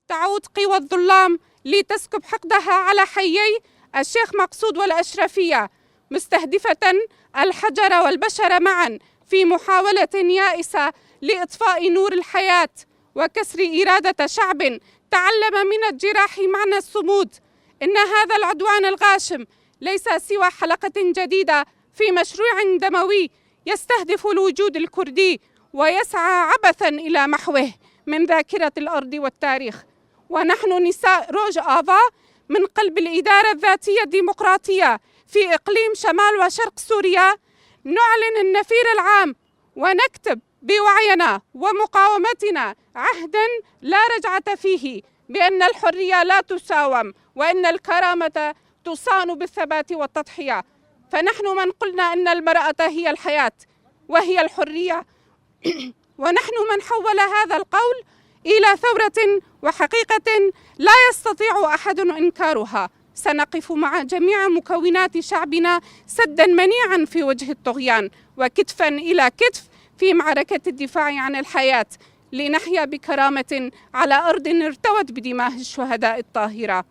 تعود قوى الظلام لتسكب حقدها على حيي الشيخ مقصود والأشرفية، مستهدفة الحجر والبشر معا في محاولة يائسة لإطفاء نور الحياة وكسر إرادة شعب تعلم من الجراح معنى الصمود. إن هذا العدوان الغاشم ليس سوى حلقة جديدة في مشروع دموي يستهدف الوجود الكردي ويسعى عبثاً إلى محوه من ذاكرة الأرض والتاريخ. ونحن نساء روج آفا من قلب الإدارة الذاتية الديمقراطية في إقليم شمال وشرق سوريا نعلن النفير العام ونكتب بوعينا ومقاومتنا عهداً لا رجعة فيه بأن الحرية لا تساوم وأن الكرامة تصان بالثبات والتضحية. فنحن من قلنا أن المرأة هي الحياة وهي الحرية ونحن من حول هذا القول إلى ثورة وحقيقة لا يستطيع أحد إنكارها. سنقف مع جميع مكونات شعبنا سدا منيعا في وجه الطغيان وكتفا إلى كتف في معركة الدفاع عن الحياة لنحيا بكرامة على أرض ارتوت بدماء الشهداء الطاهرة.